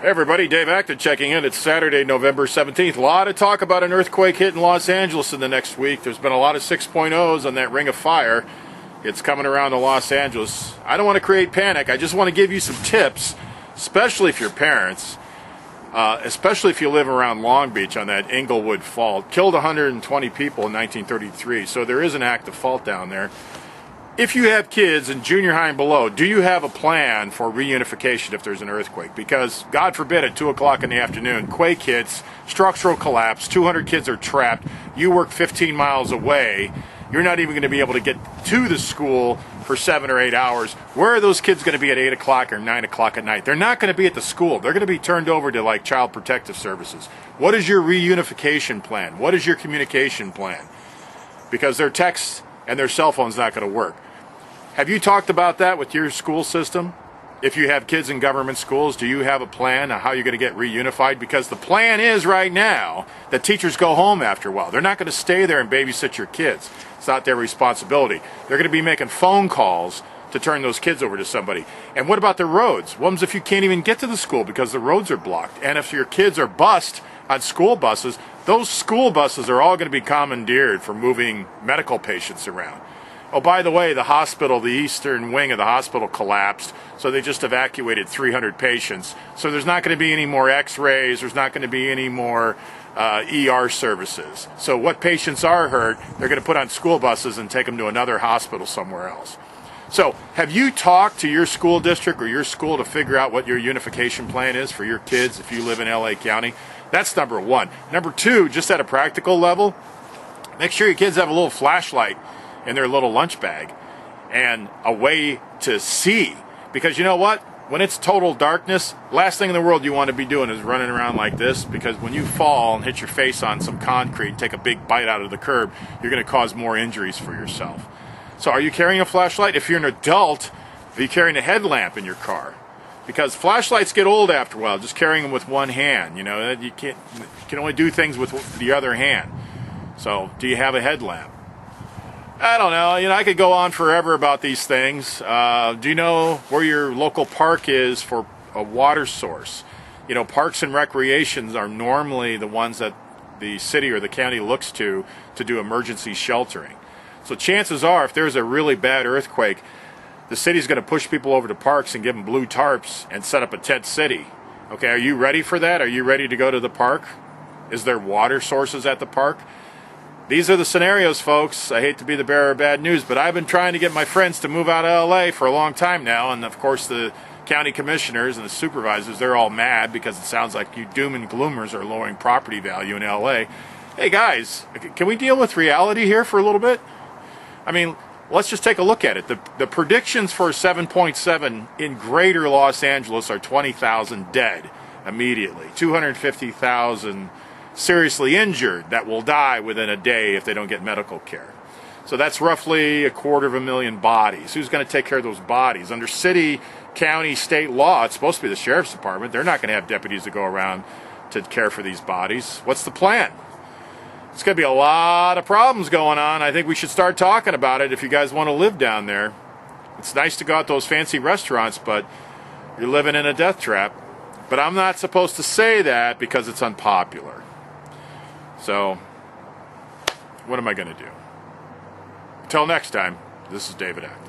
Hey everybody, Dave Acton checking in. It's Saturday, November 17th. A lot of talk about an earthquake hitting Los Angeles in the next week. There's been a lot of 6.0s on that ring of fire. It's coming around to Los Angeles. I don't want to create panic. I just want to give you some tips, especially if you're parents, especially if you live around Long Beach on that Inglewood fault. Killed 120 people in 1933, so there is an active fault down there. If you have kids in junior high and below, do you have a plan for reunification if there's an earthquake? Because, God forbid, at 2 o'clock in the afternoon, quake hits, structural collapse, 200 kids are trapped, you work 15 miles away, you're not even going to be able to get to the school for 7 or 8 hours. Where are those kids going to be at 8 o'clock or 9 o'clock at night? They're not going to be at the school. They're going to be turned over to, like, Child Protective Services. What is your reunification plan? What is your communication plan? Because their text and their cell phone's not going to work. Have you talked about that with your school system? If you have kids in government schools, do you have a plan on how you're going to get reunified? Because the plan is right now that teachers go home after a while. They're not going to stay there and babysit your kids. It's not their responsibility. They're going to be making phone calls to turn those kids over to somebody. And what about the roads? What happens if you can't even get to the school because the roads are blocked? And if your kids are bused on school buses, those school buses are all going to be commandeered for moving medical patients around. Oh, by the way, the hospital, the eastern wing of the hospital collapsed, so they just evacuated 300 patients. So there's not going to be any more x-rays, there's not going to be any more ER services. So what patients are hurt, they're going to put on school buses and take them to another hospital somewhere else. So have you talked to your school district or your school to figure out what your unification plan is for your kids if you live in LA County? That's number one. Number two, just at a practical level, make sure your kids have a little flashlight in their little lunch bag and a way to see. Because you know what? When it's total darkness, last thing in the world you want to be doing is running around like this, because when you fall and hit your face on some concrete and take a big bite out of the curb, you're going to cause more injuries for yourself. So are you carrying a flashlight? If you're an adult, are you carrying a headlamp in your car? Because flashlights get old after a while, just carrying them with one hand. You know, you can only do things with the other hand. So do you have a headlamp? I don't know. I could go on forever about these things. Do you know where your local park is for a water source? Parks and recreations are normally the ones that the city or the county looks to do emergency sheltering. So chances are, if there's a really bad earthquake, the city's going to push people over to parks and give them blue tarps and set up a tent city. Okay, are you ready for that? Are you ready to go to the park? Is there water sources at the park? These are the scenarios, folks. I hate to be the bearer of bad news, but I've been trying to get my friends to move out of LA for a long time now, and of course the county commissioners and the supervisors, they're all mad because it sounds like you doom and gloomers are lowering property value in LA. Hey guys, can we deal with reality here for a little bit? I mean, let's just take a look at it. The predictions for 7.7 in greater Los Angeles are 20,000 dead immediately, 250,000 seriously injured that will die within a day if they don't get medical care. So that's roughly 250,000 bodies. Who's going to take care of those bodies? Under city, county, state law, it's supposed to be the sheriff's department. They're not going to have deputies to go around to care for these bodies. What's the plan? It's going to be a lot of problems going on. I think we should start talking about it if you guys want to live down there. It's nice to go out to those fancy restaurants, but you're living in a death trap. But I'm not supposed to say that because it's unpopular. So, what am I going to do? Until next time, this is David Acton.